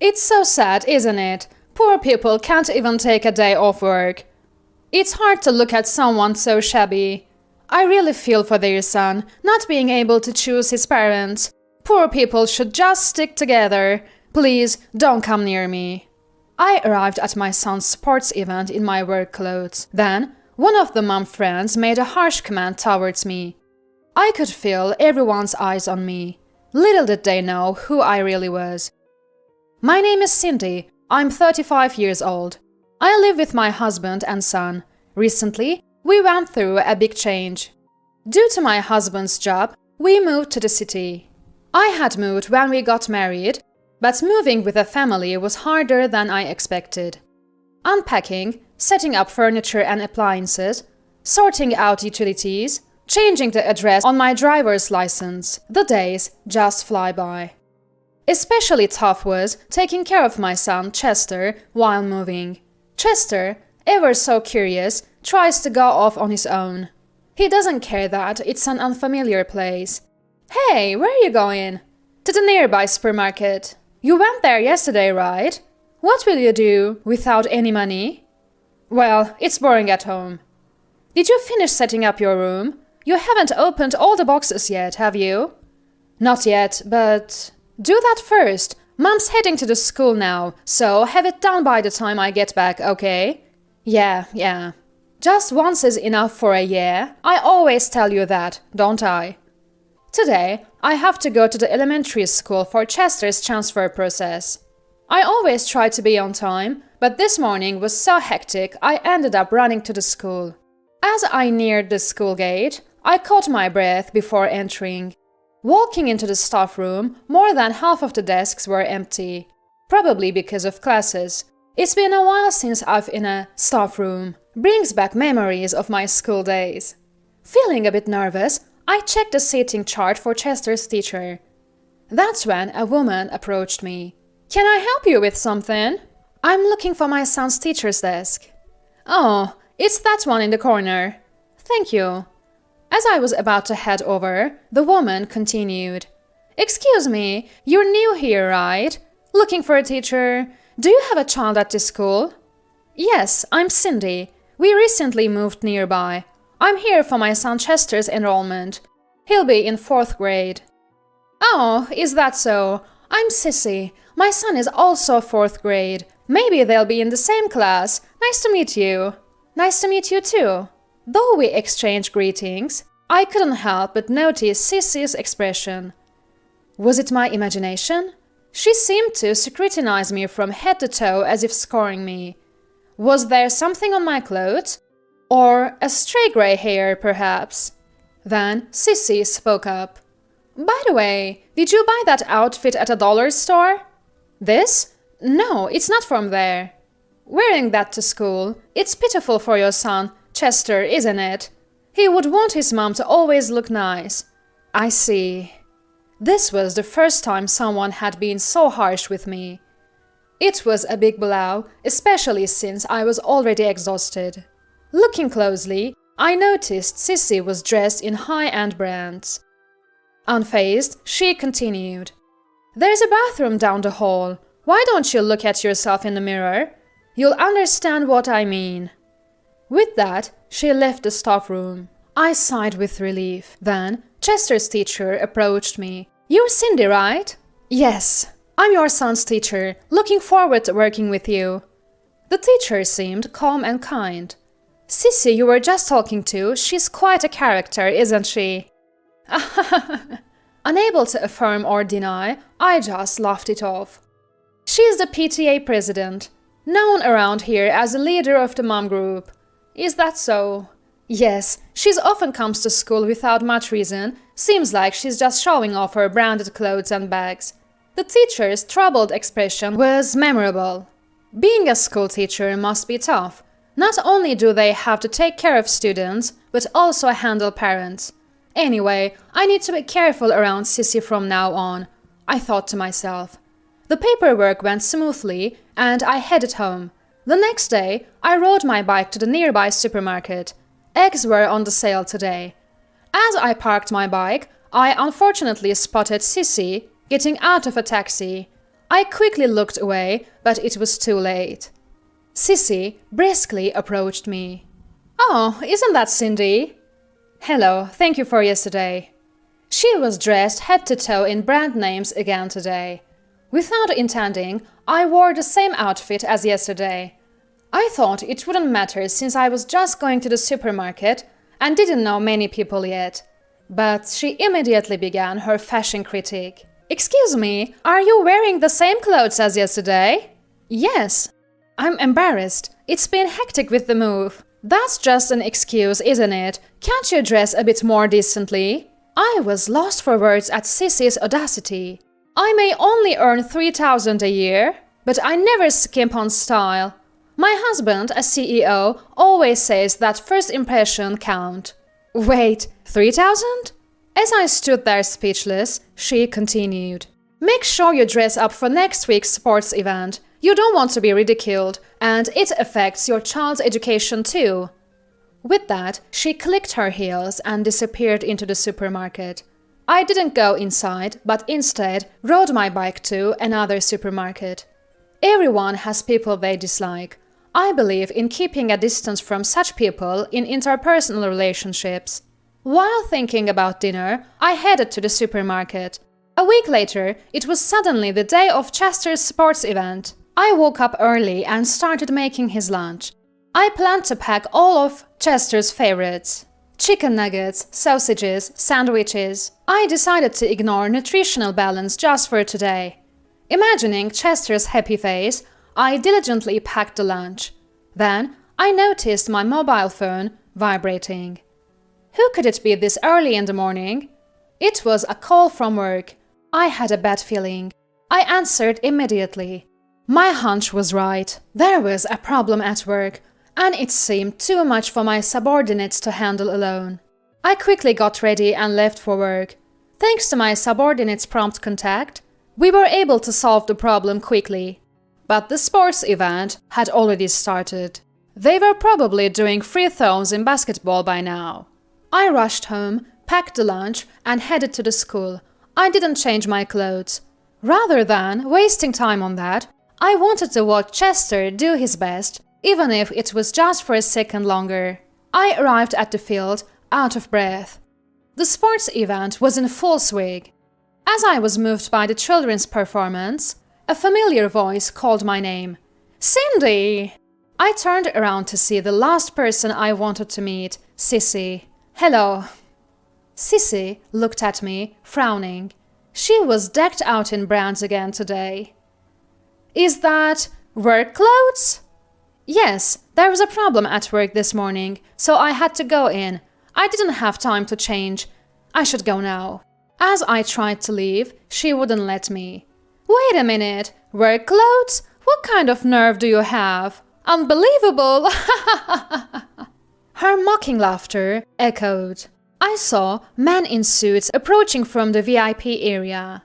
It's so sad, isn't it? Poor people can't even take a day off work. It's hard to look at someone so shabby. I really feel for their son, not being able to choose his parents. Poor people should just stick together. Please, don't come near me. I arrived at my son's sports event in my work clothes. Then, one of the mom friends made a harsh comment towards me. I could feel everyone's eyes on me. Little did they know who I really was. My name is Cindy. I'm 35 years old. I live with my husband and son. Recently, we went through a big change. Due to my husband's job, we moved to the city. I had moved when we got married, but moving with a family was harder than I expected. Unpacking, setting up furniture and appliances, sorting out utilities, changing the address on my driver's license, the days just fly by. Especially tough was taking care of my son, Chester, while moving. Chester, ever so curious, tries to go off on his own. He doesn't care that it's an unfamiliar place. Hey, where are you going? To the nearby supermarket. You went there yesterday, right? What will you do without any money? Well, it's boring at home. Did you finish setting up your room? You haven't opened all the boxes yet, have you? Not yet, but do that first. Mom's heading to the school now, so have it done by the time I get back, okay? Yeah. Just once is enough for a year. I always tell you that, don't I? Today, I have to go to the elementary school for Chester's transfer process. I always try to be on time, but this morning was so hectic I ended up running to the school. As I neared the school gate, I caught my breath before entering. Walking into the staff room, more than half of the desks were empty, probably because of classes. It's been a while since I've in a staff room. Brings back memories of my school days. Feeling a bit nervous, I checked the seating chart for Chester's teacher. That's when a woman approached me. Can I help you with something? I'm looking for my son's teacher's desk. Oh, it's that one in the corner. Thank you. As I was about to head over, the woman continued. Excuse me, you're new here, right? Looking for a teacher? Do you have a child at this school? Yes, I'm Cindy. We recently moved nearby. I'm here for my son Chester's enrollment. He'll be in 4th grade. Oh, is that so? I'm Sissy. My son is also 4th grade. Maybe they'll be in the same class. Nice to meet you. Nice to meet you too. Though we exchanged greetings, I couldn't help but notice Sissy's expression. Was it my imagination? She seemed to scrutinize me from head to toe as if scoring me. Was there something on my clothes? Or a stray grey hair, perhaps? Then Sissy spoke up. By the way, did you buy that outfit at a dollar store? This? No, it's not from there. Wearing that to school, it's pitiful for your son, Chester, isn't it? He would want his mom to always look nice. I see. This was the first time someone had been so harsh with me. It was a big blow, especially since I was already exhausted. Looking closely, I noticed Sissy was dressed in high-end brands. Unfazed, she continued. There's a bathroom down the hall. Why don't you look at yourself in the mirror? You'll understand what I mean. With that, she left the staff room. I sighed with relief. Then, Chester's teacher approached me. You're Cindy, right? Yes, I'm your son's teacher. Looking forward to working with you. The teacher seemed calm and kind. Sissy, you were just talking to, she's quite a character, isn't she? Unable to affirm or deny, I just laughed it off. She's the PTA president, known around here as the leader of the mom group. Is that so? Yes, she often comes to school without much reason. Seems like she's just showing off her branded clothes and bags. The teacher's troubled expression was memorable. Being a school teacher must be tough. Not only do they have to take care of students, but also handle parents. Anyway, I need to be careful around Sissy from now on, I thought to myself. The paperwork went smoothly, and I headed home. The next day, I rode my bike to the nearby supermarket. Eggs were on the sale today. As I parked my bike, I unfortunately spotted Sissy getting out of a taxi. I quickly looked away, but it was too late. Sissy briskly approached me. "Oh, isn't that Cindy?" "Hello, thank you for yesterday." She was dressed head to toe in brand names again today. Without intending, I wore the same outfit as yesterday. I thought it wouldn't matter since I was just going to the supermarket and didn't know many people yet. But she immediately began her fashion critique. "Excuse me, are you wearing the same clothes as yesterday?" "Yes." "I'm embarrassed. It's been hectic with the move." "That's just an excuse, isn't it? Can't you dress a bit more decently?" I was lost for words at Sissy's audacity. I may only earn $3,000 a year, but I never skimp on style. My husband, a CEO, always says that first impression count. "Wait, 3,000? As I stood there speechless, she continued. "Make sure you dress up for next week's sports event. You don't want to be ridiculed, and it affects your child's education too." With that, she clicked her heels and disappeared into the supermarket. I didn't go inside, but instead rode my bike to another supermarket. Everyone has people they dislike. I believe in keeping a distance from such people in interpersonal relationships. While thinking about dinner, I headed to the supermarket. A week later, it was suddenly the day of Chester's sports event. I woke up early and started making his lunch. I planned to pack all of Chester's favorites: chicken nuggets, sausages, sandwiches. I decided to ignore nutritional balance just for today. Imagining Chester's happy face, I diligently packed the lunch. Then I noticed my mobile phone vibrating. Who could it be this early in the morning? It was a call from work. I had a bad feeling. I answered immediately. My hunch was right. There was a problem at work, and it seemed too much for my subordinates to handle alone. I quickly got ready and left for work. Thanks to my subordinates' prompt contact, we were able to solve the problem quickly. But the sports event had already started. They were probably doing free throws in basketball by now. I rushed home, packed the lunch, and headed to the school. I didn't change my clothes. Rather than wasting time on that, I wanted to watch Chester do his best, even if it was just for a second longer. I arrived at the field, out of breath. The sports event was in full swing. As I was moved by the children's performance, a familiar voice called my name. "Cindy!" I turned around to see the last person I wanted to meet, Sissy. "Hello." Sissy looked at me, frowning. She was decked out in brands again today. "Is that work clothes?" "Yes, there was a problem at work this morning, so I had to go in. I didn't have time to change. I should go now." As I tried to leave, she wouldn't let me. "Wait a minute, work clothes? What kind of nerve do you have? Unbelievable!" Her mocking laughter echoed. I saw men in suits approaching from the VIP area.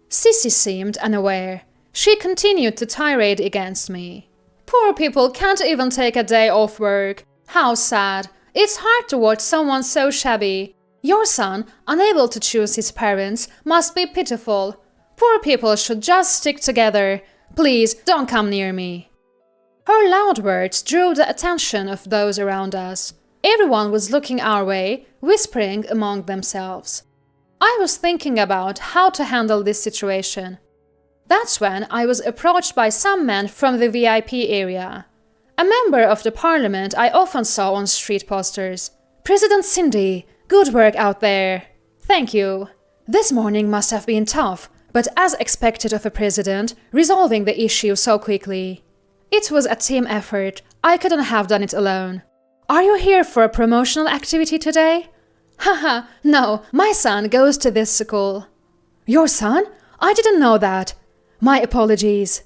Sissy seemed unaware. She continued to tirade against me. "Poor people can't even take a day off work. How sad. It's hard to watch someone so shabby. Your son, unable to choose his parents, must be pitiful. Poor people should just stick together. Please don't come near me." Her loud words drew the attention of those around us. Everyone was looking our way, whispering among themselves. I was thinking about how to handle this situation. That's when I was approached by some men from the VIP area. A member of the parliament I often saw on street posters. "President Cindy, good work out there." "Thank you." This morning must have been tough, but as expected of a president, resolving the issue so quickly. It was a team effort. I couldn't have done it alone. "Are you here for a promotional activity today?" "Haha, no, my son goes to this school." "Your son? I didn't know that. My apologies."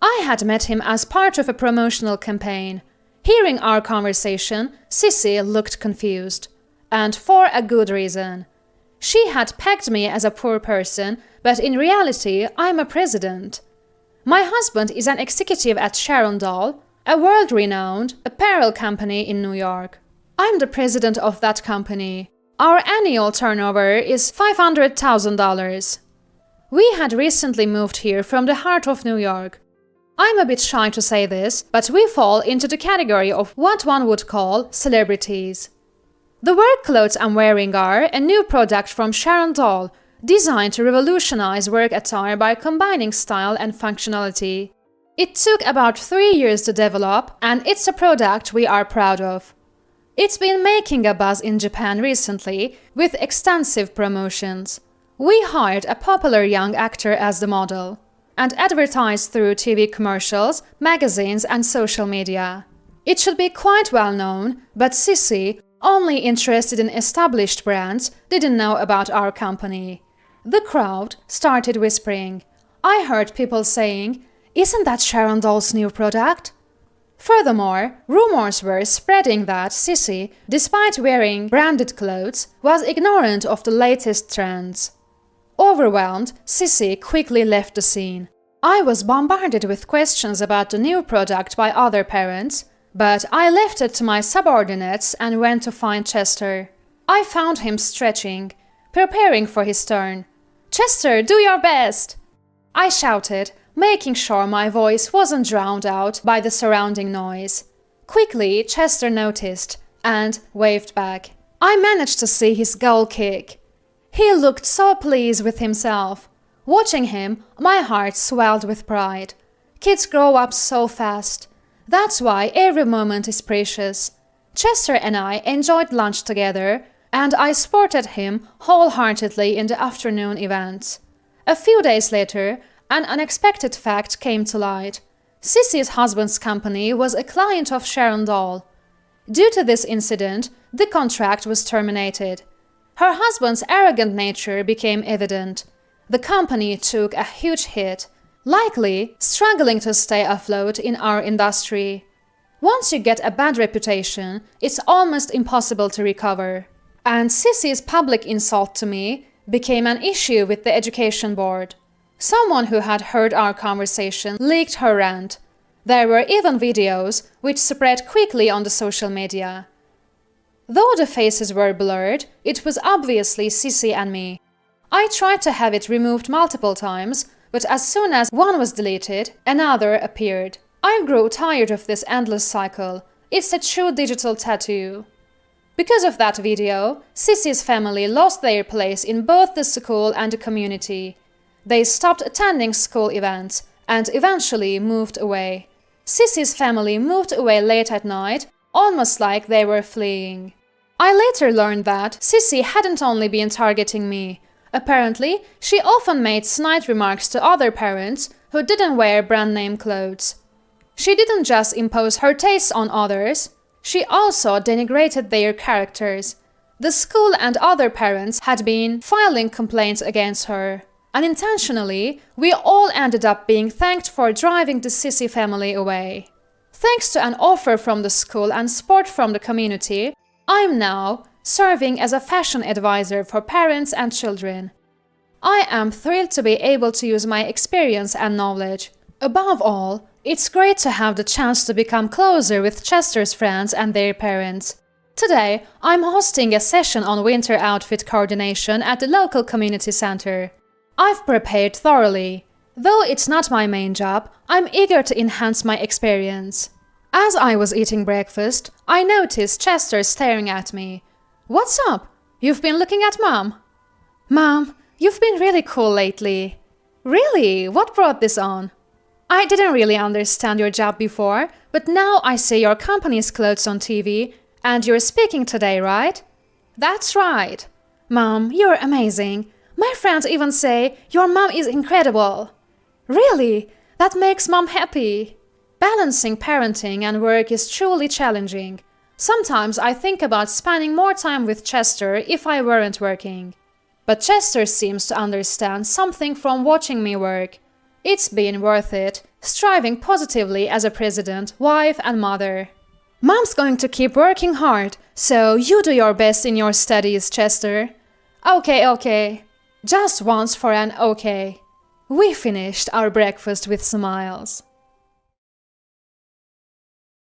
I had met him as part of a promotional campaign. Hearing our conversation, Sissy looked confused. And for a good reason. She had pegged me as a poor person, but in reality, I'm a president. My husband is an executive at Sharon Doll, a world-renowned apparel company in New York. I'm the president of that company. Our annual turnover is $500,000. We had recently moved here from the heart of New York. I'm a bit shy to say this, but we fall into the category of what one would call celebrities. The work clothes I'm wearing are a new product from Sharon Doll, designed to revolutionize work attire by combining style and functionality. It took about 3 years to develop, and it's a product we are proud of. It's been making a buzz in Japan recently, with extensive promotions. We hired a popular young actor as the model, and advertised through TV commercials, magazines, and social media. It should be quite well known, but Sissy, only interested in established brands, didn't know about our company. The crowd started whispering. I heard people saying, "Isn't that Sharon Doll's new product?" Furthermore, rumors were spreading that Sissy, despite wearing branded clothes, was ignorant of the latest trends. Overwhelmed, Sissy quickly left the scene. I was bombarded with questions about the new product by other parents, but I left it to my subordinates and went to find Chester. I found him stretching, preparing for his turn. "Chester, do your best!" I shouted, making sure my voice wasn't drowned out by the surrounding noise. Quickly, Chester noticed and waved back. I managed to see his goal kick. He looked so pleased with himself. Watching him, my heart swelled with pride. Kids grow up so fast. That's why every moment is precious. Chester and I enjoyed lunch together, and I supported him wholeheartedly in the afternoon events. A few days later, an unexpected fact came to light. Sissy's husband's company was a client of Sharon Doll. Due to this incident, the contract was terminated. Her husband's arrogant nature became evident. The company took a huge hit, likely struggling to stay afloat in our industry. Once you get a bad reputation, it's almost impossible to recover. And Sissy's public insult to me became an issue with the education board. Someone who had heard our conversation leaked her rant. There were even videos which spread quickly on the social media. Though the faces were blurred, it was obviously Sissy and me. I tried to have it removed multiple times, but as soon as one was deleted, another appeared. I grew tired of this endless cycle. It's a true digital tattoo. Because of that video, Sissy's family lost their place in both the school and the community. They stopped attending school events and eventually moved away. Sissy's family moved away late at night, almost like they were fleeing. I later learned that Sissy hadn't only been targeting me. Apparently, she often made snide remarks to other parents who didn't wear brand-name clothes. She didn't just impose her tastes on others, she also denigrated their characters. The school and other parents had been filing complaints against her. Unintentionally, we all ended up being thanked for driving the Sissy family away. Thanks to an offer from the school and support from the community, I'm now serving as a fashion advisor for parents and children. I am thrilled to be able to use my experience and knowledge. Above all, it's great to have the chance to become closer with Chester's friends and their parents. Today, I'm hosting a session on winter outfit coordination at the local community center. I've prepared thoroughly. Though it's not my main job, I'm eager to enhance my experience. As I was eating breakfast, I noticed Chester staring at me. "What's up? You've been looking at Mom." "Mom, you've been really cool lately." "Really? What brought this on?" "I didn't really understand your job before, but now I see your company's clothes on TV, and you're speaking today, right?" "That's right." "Mom, you're amazing. My friends even say your mom is incredible." "Really? That makes Mom happy." Balancing parenting and work is truly challenging. Sometimes I think about spending more time with Chester if I weren't working. But Chester seems to understand something from watching me work. It's been worth it, striving positively as a president, wife, and mother. "Mom's going to keep working hard, so you do your best in your studies, Chester." Okay. Just once for an okay. We finished our breakfast with smiles.